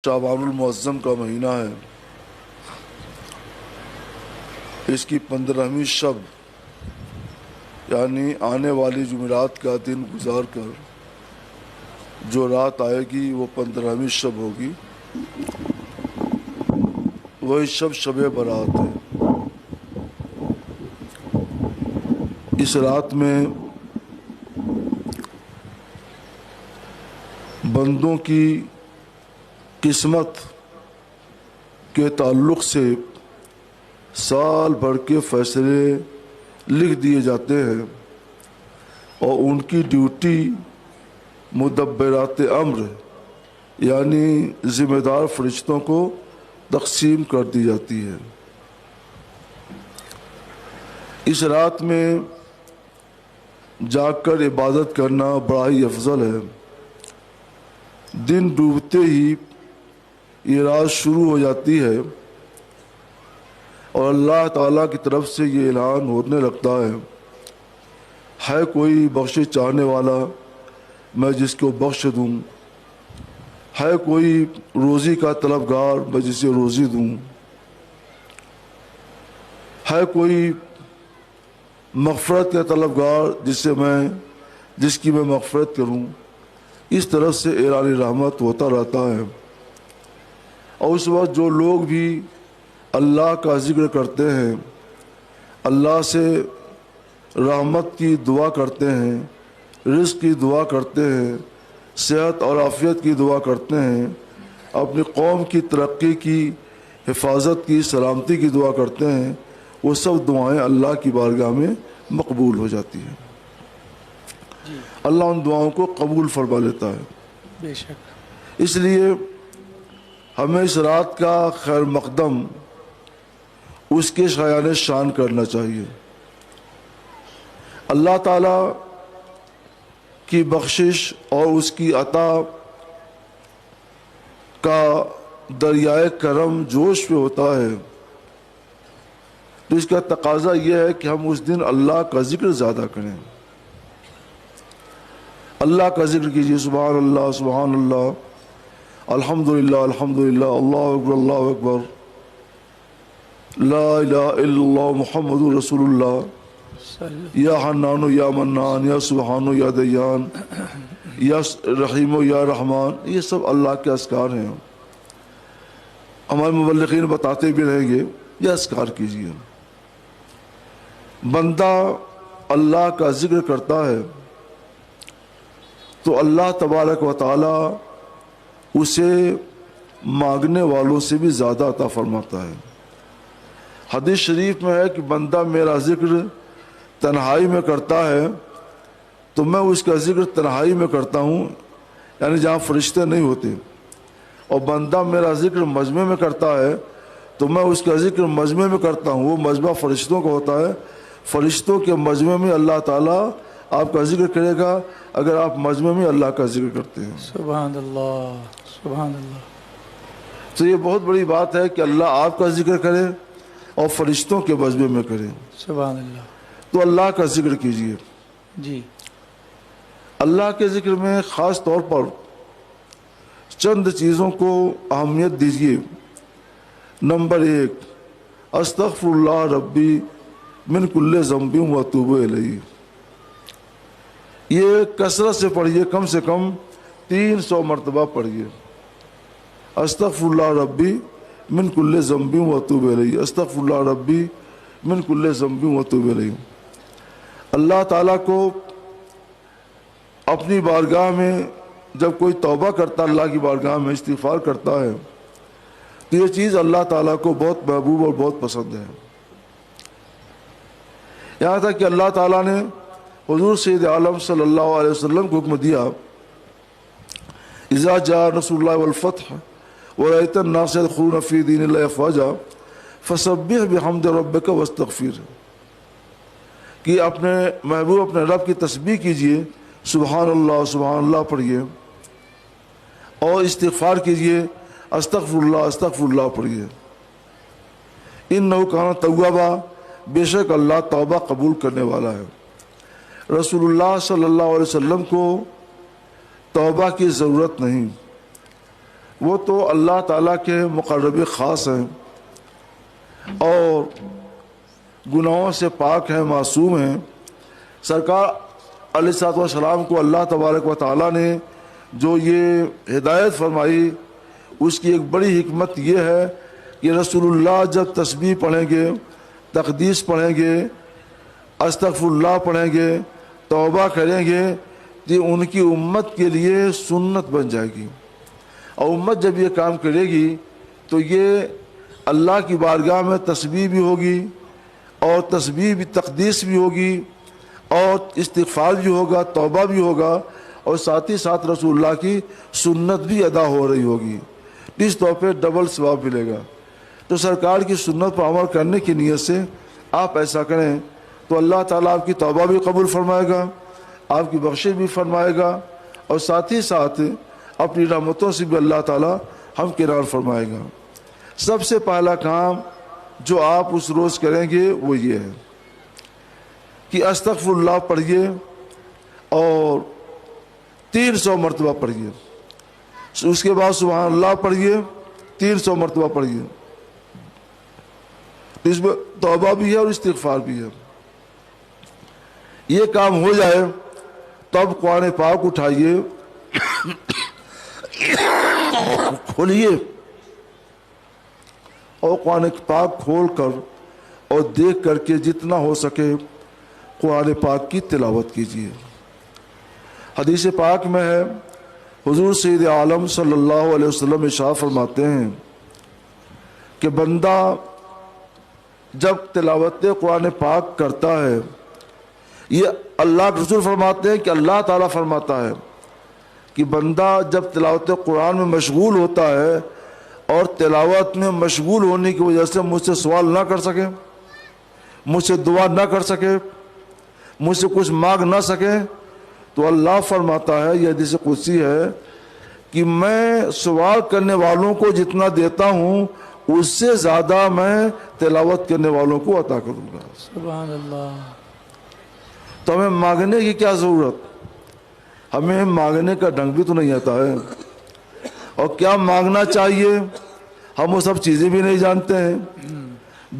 شعبان المعظم کا مہینہ ہے. اس کی 15ویں شب یعنی آنے والی جمعرات کا دن گزار کر جو رات آئے گی وہ 15ویں شب ہوگی. وہی شب برات ہے. اس رات میں بندوں کی قسمت کے تعلق سے سال بھر کے فیصلے لکھ دیے جاتے ہیں اور ان کی ڈیوٹی مدبرات امر یعنی ذمہ دار فرشتوں کو تقسیم کر دی جاتی ہے. اس رات میں جاگ کر عبادت کرنا بڑا ہی افضل ہے. دن ڈوبتے ہی یہ رات شروع ہو جاتی ہے اور اللہ تعالیٰ کی طرف سے یہ اعلان ہونے لگتا ہے کوئی بخشش چاہنے والا میں جس کو بخش دوں, ہے کوئی روزی کا طلبگار میں جسے روزی دوں, ہے کوئی مغفرت کا طلبگار جس کی میں مغفرت کروں. اس طرح سے اعلان رحمت ہوتا رہتا ہے. اور اس وقت جو لوگ بھی اللہ کا ذکر کرتے ہیں, اللہ سے رحمت کی دعا کرتے ہیں, رزق کی دعا کرتے ہیں, صحت اور عافیت کی دعا کرتے ہیں, اپنی قوم کی ترقی کی, حفاظت کی, سلامتی کی دعا کرتے ہیں, وہ سب دعائیں اللہ کی بارگاہ میں مقبول ہو جاتی ہیں. اللہ ان دعاؤں کو قبول فرما لیتا ہے. بے شک. اس لیے ہمیں اس رات کا خیر مقدم اس کے شایان شان کرنا چاہیے. اللہ تعالیٰ کی بخشش اور اس کی عطا کا دریائے کرم جوش پہ ہوتا ہے تو اس کا تقاضا یہ ہے کہ ہم اس دن اللہ کا ذکر زیادہ کریں. اللہ کا ذکر کیجیے. سبحان اللہ سبحان اللہ, الحمدللہ الحمدللہ, اللہ اکبر اللہ اکبر, لا الہ الا اللہ محمد رسول اللہ, یا حنان یا منان, یا سبحان یا دیان, یا رحیم یا رحمان. یہ سب اللہ کے اذکار ہیں. ہمارے مبلغین بتاتے بھی رہیں گے یہ اذکار کیجیے. بندہ اللہ کا ذکر کرتا ہے تو اللہ تبارک و تعالی اسے مانگنے والوں سے بھی زیادہ عطا فرماتا ہے. حدیث شریف میں ہے کہ بندہ میرا ذکر تنہائی میں کرتا ہے تو میں اس کا ذکر تنہائی میں کرتا ہوں, یعنی جہاں فرشتے نہیں ہوتے. اور بندہ میرا ذکر مجمع میں کرتا ہے تو میں اس کا ذکر مجمع میں کرتا ہوں. وہ مجمع فرشتوں کا ہوتا ہے. فرشتوں کے مجمع میں اللہ تعالیٰ آپ کا ذکر کرے گا اگر آپ مجمع میں اللہ کا ذکر کرتے ہیں. سبحان اللہ سبحان اللہ. تو یہ بہت بڑی بات ہے کہ اللہ آپ کا ذکر کرے اور فرشتوں کے مجمع میں کرے. سبحان اللہ. تو اللہ کا ذکر کیجیے. جی. اللہ کے ذکر میں خاص طور پر چند چیزوں کو اہمیت دیجیے. نمبر 1, استغفر اللہ ربی من کل ذنب و اتوب الیہ. یہ کثرت سے پڑھیے, کم سے کم 300 مرتبہ پڑھیے. استغفر اللہ ربی من کل ذنب و اتوب الیہ, استغفر اللہ ربی من کل ذنب و اتوب الیہ. اللہ تعالیٰ کو اپنی بارگاہ میں جب کوئی توبہ کرتا, اللہ کی بارگاہ میں استغفار کرتا ہے تو یہ چیز اللہ تعالیٰ کو بہت محبوب اور بہت پسند ہے. یہاں تک کہ اللہ تعالیٰ نے حضور سید عالم صلی اللہ علیہ وسلم کو حکم دیا, اذا جاء نصر اللہ والفتح ورأيت الناس يدخلون في دين الله افواجا فسبح بحمد ربك واستغفر, کہ اپنے محبوب اپنے رب کی تسبیح کیجئے, سبحان اللہ پڑھیے اور استغفار کیجئے, استغفر اللہ پڑھیے. انہ کان توابا, بے شک اللہ توبہ قبول کرنے والا ہے. رسول اللہ صلی اللہ علیہ وسلم کو توبہ کی ضرورت نہیں. وہ تو اللہ تعالیٰ کے مقرب خاص ہیں اور گناہوں سے پاک ہیں، معصوم ہیں۔ سرکار علیہ الصلوۃ والسلام کو اللہ تبارک و تعالیٰ نے جو یہ ہدایت فرمائی، اس کی ایک بڑی حکمت یہ ہے کہ رسول اللہ جب تسبیح پڑھیں گے، تقدیس پڑھیں گے، استغفر اللہ پڑھیں گے، توبہ کریں گے، تو ان کی امت کے لیے سنت بن جائے گی۔ اور امت جب یہ کام کرے گی تو یہ اللہ کی بارگاہ میں تسبیح بھی ہوگی اور تسبیح بھی، تقدیس بھی ہوگی اور استغفار بھی ہوگا، توبہ بھی ہوگا، اور ساتھ ہی ساتھ رسول اللہ کی سنت بھی ادا ہو رہی ہوگی۔ اس طور پہ ڈبل ثواب ملے گا۔ تو سرکار کی سنت پر عمل کرنے کی نیت سے آپ ایسا کریں تو اللہ تعالیٰ آپ کی توبہ بھی قبول فرمائے گا، آپ کی بخشش بھی فرمائے گا، اور ساتھ ہی ساتھ اپنی رحمتوں سے بھی اللہ تعالیٰ ہم کنار فرمائے گا۔ سب سے پہلا کام جو آپ اس روز کریں گے وہ یہ ہے کہ استغفر اللہ پڑھیے اور 300 مرتبہ پڑھیے، اس کے بعد سبحان اللہ پڑھیے 300 مرتبہ پڑھیے۔ اس میں توبہ بھی ہے اور استغفار بھی ہے۔ یہ کام ہو جائے تب قرآن پاک اٹھائیے، کھولیے اور قرآن پاک کھول کر اور دیکھ کر کے جتنا ہو سکے قرآن پاک کی تلاوت کیجیے۔ حدیث پاک میں ہے، حضور سید عالم صلی اللہ علیہ وسلم ارشاد فرماتے ہیں کہ بندہ جب تلاوت قرآن پاک کرتا ہے، یہ اللہ کے رسول فرماتے ہیں کہ اللہ تعالیٰ فرماتا ہے کہ بندہ جب تلاوت قرآن میں مشغول ہوتا ہے اور تلاوت میں مشغول ہونے کی وجہ سے مجھ سے سوال نہ کر سکے، مجھ سے دعا نہ کر سکے، مجھ سے کچھ مانگ نہ سکے، تو اللہ فرماتا ہے، یہ حدیث قدسی ہے، کہ میں سوال کرنے والوں کو جتنا دیتا ہوں اس سے زیادہ میں تلاوت کرنے والوں کو عطا کروں گا۔ سبحان اللہ۔ تو ہمیں مانگنے کی کیا ضرورت؟ ہمیں مانگنے کا ڈھنگ بھی تو نہیں آتا ہے، اور کیا مانگنا چاہیے ہم وہ سب چیزیں بھی نہیں جانتے ہیں۔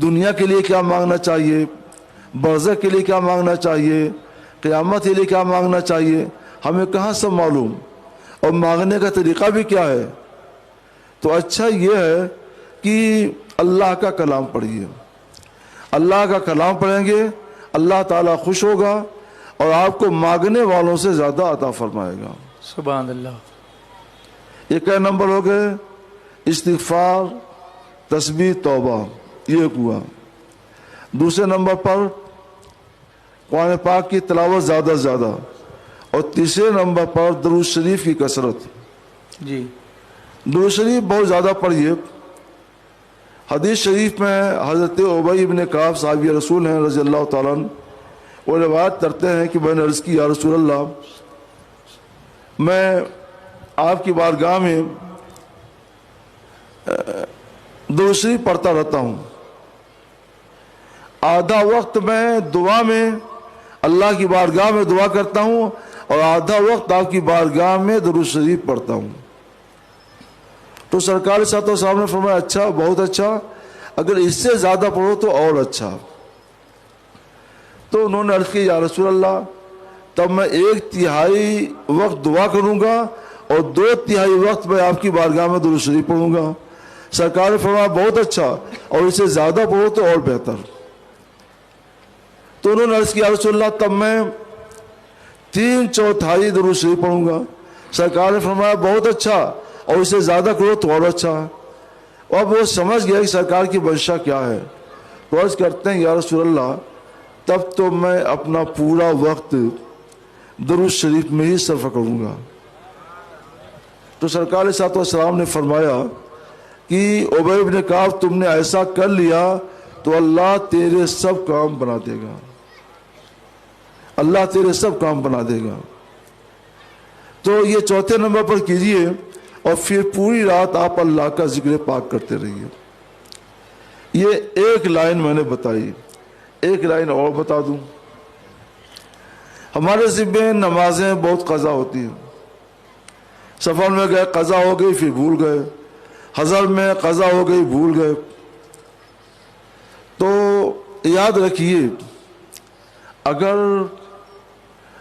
دنیا کے لیے کیا مانگنا چاہیے، برزخ کے لیے کیا مانگنا چاہیے، قیامت کے لیے کیا مانگنا چاہیے، ہمیں کہاں سب معلوم، اور مانگنے کا طریقہ بھی کیا ہے۔ تو اچھا یہ ہے کہ اللہ کا کلام پڑھیے، اللہ کا کلام پڑھیں گے اللہ تعالیٰ خوش ہوگا اور آپ کو مانگنے والوں سے زیادہ عطا فرمائے گا۔ سبحان اللہ۔ ایک نمبر ہو گئے استغفار، تسبیح، توبہ، یہ ہوا۔ دوسرے نمبر پر قرآن پاک کی تلاوت زیادہ سے زیادہ، اور تیسرے نمبر پر درود شریف کی کثرت۔ جی، درود شریف بہت زیادہ پڑھیے۔ حدیث شریف میں حضرت ابی بن کعب صحابی رسول ہیں رضی اللہ تعالیٰ عنہ، وہ روایت کرتے ہیں کہ میں نے عرض کی، یا رسول اللہ، میں آپ کی بارگاہ میں درود شریف پڑھتا رہتا ہوں، آدھا وقت میں دعا میں اللہ کی بارگاہ میں دعا کرتا ہوں اور آدھا وقت آپ کی بارگاہ میں درود شریف پڑھتا ہوں۔ تو سرکار صلی اللہ علیہ وسلم نے فرمایا، اچھا، بہت اچھا، اگر اس سے زیادہ پڑھو تو اور اچھا۔ تو انہوں نے عرض کی، یا رسول اللہ، تب میں 1/3 وقت دعا کروں گا اور 2/3 وقت میں آپ کی بارگاہ میں درود شریف پڑھوں گا۔ سرکار نے فرمایا، بہت اچھا، اور اس سے زیادہ پڑھو تو اور بہتر۔ تو انہوں نے عرض کیا، یا رسول اللہ، تب میں 3/4 درود شریف پڑھوں گا۔ سرکار نے فرمایا، بہت اچھا، اور اس سے زیادہ کرو تو اور اچھا۔ اب وہ سمجھ گیا کہ سرکار کی منشا کیا ہے، تو عرض کرتے ہیں، یا رسول اللہ، تب تو میں اپنا پورا وقت درود شریف میں ہی صرف کروں گا۔ تو سرکار علیہ الصلوۃ والسلام نے فرمایا کہ ابی بن کعب، تم نے ایسا کر لیا تو اللہ تیرے سب کام بنا دے گا، اللہ تیرے سب کام بنا دے گا۔ تو یہ چوتھے نمبر پر کیجئے، اور پھر پوری رات آپ اللہ کا ذکر پاک کرتے رہیے۔ یہ ایک لائن میں نے بتائی، ایک لائن اور بتا دوں۔ ہمارے ذمہ نمازیں بہت قضا ہوتی ہیں، سفر میں گئے قضا ہو گئی پھر بھول گئے، حضر میں قضا ہو گئی بھول گئے۔ تو یاد رکھیے اگر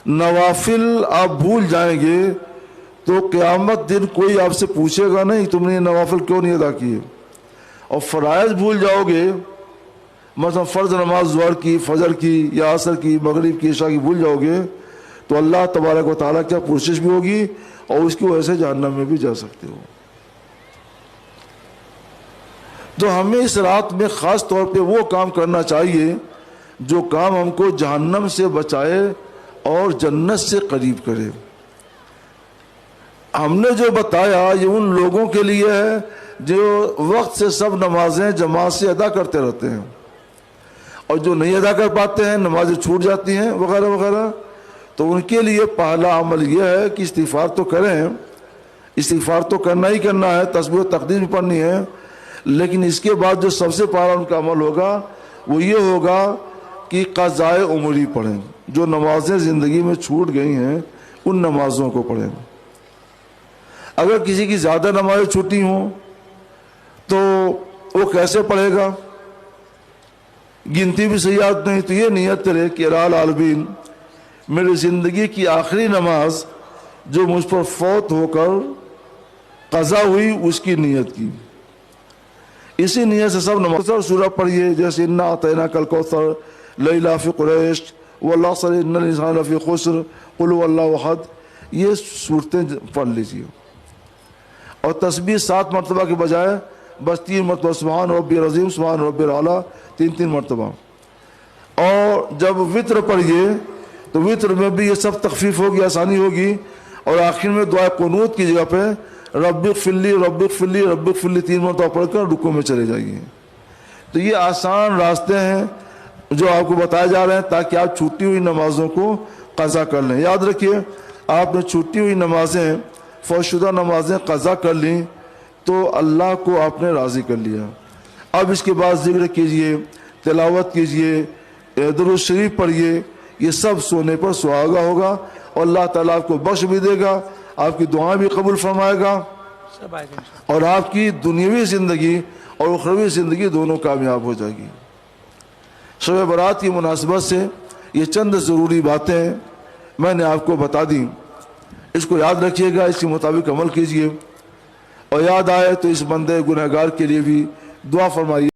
نوافل آپ بھول جائیں گے تو قیامت دن کوئی آپ سے پوچھے گا نہیں تم نے یہ نوافل کیوں نہیں ادا کیے، اور فرائض بھول جاؤ گے، مثلا فرض نماز ظہر کی، فجر کی یا عصر کی، مغرب کی، عشاء کی بھول جاؤ گے تو اللہ تبارک و تعالیٰ کیا پرسش بھی ہوگی اور اس کی وجہ سے جہنم میں بھی جا سکتے ہو۔ تو ہمیں اس رات میں خاص طور پہ وہ کام کرنا چاہیے جو کام ہم کو جہنم سے بچائے اور جنت سے قریب کرے۔ ہم نے جو بتایا یہ ان لوگوں کے لیے ہے جو وقت سے سب نمازیں جماعت سے ادا کرتے رہتے ہیں، اور جو نہیں ادا کر پاتے ہیں، نمازیں چھوٹ جاتی ہیں وغیرہ وغیرہ، تو ان کے لیے پہلا عمل یہ ہے کہ استغفار تو کریں، استغفار تو کرنا ہی کرنا ہے، تسبیح و تقدیر بھی پڑھنی ہے، لیکن اس کے بعد جو سب سے پہلا ان کا عمل ہوگا وہ یہ ہوگا کہ قضائے عمری پڑھیں، جو نمازیں زندگی میں چھوٹ گئی ہیں ان نمازوں کو پڑھیں۔ اگر کسی کی زیادہ نمازیں چھوٹی ہوں تو وہ کیسے پڑھے گا؟ گنتی بھی صحیح یاد نہیں تو یہ نیت کرے کہ الہ العالمین میری زندگی کی آخری نماز جو مجھ پر فوت ہو کر قضا ہوئی اس کی نیت کی، اسی نیت سے سب نماز سورہ پڑھیے، جیسے انا اعطیناک الکوثر، لإلاف قریش، والعصر ان الانسان لفی خسر، قل هو اللہ احد، یہ صورتیں پڑھ لیجیے، اور تسبیح 7 مرتبہ کے بجائے بس 3 مرتبہ سبحان ربی العظیم، سبحان ربی الاعلیٰ، 3 مرتبہ۔ اور جب وطر پڑھیے تو وطر میں بھی یہ سب تخفیف ہوگی، آسانی ہوگی، اور آخر میں دعا قنوت کی جگہ پہ رب اغفر لی رب اغفر لی رب اغفر لی 3 مرتبہ پڑھ کر رکوع میں چلے جائیے۔ تو یہ آسان راستے ہیں جو آپ کو بتائے جا رہے ہیں تاکہ آپ چھوٹی ہوئی نمازوں کو قضا کر لیں۔ یاد رکھیے آپ نے چھوٹی ہوئی نمازیں، فوت شدہ نمازیں قضا کر لیں تو اللہ کو آپ نے راضی کر لیا۔ اب اس کے بعد ذکر کیجئے، تلاوت کیجئے، درود شریف پڑھیے، یہ سب سونے پر سہاگا ہوگا، اور اللہ تعالیٰ آپ کو بخش بھی دے گا، آپ کی دعائیں بھی قبول فرمائے گا، اور آپ کی دنیاوی زندگی اور اخروی زندگی دونوں کامیاب ہو جائے گی۔ شب برات کی مناسبت سے یہ چند ضروری باتیں میں نے آپ کو بتا دیں، اس کو یاد رکھیے گا، اس کے مطابق عمل کیجئے، اور یاد آئے تو اس بندے گنہگار کے لیے بھی دعا فرمائیے۔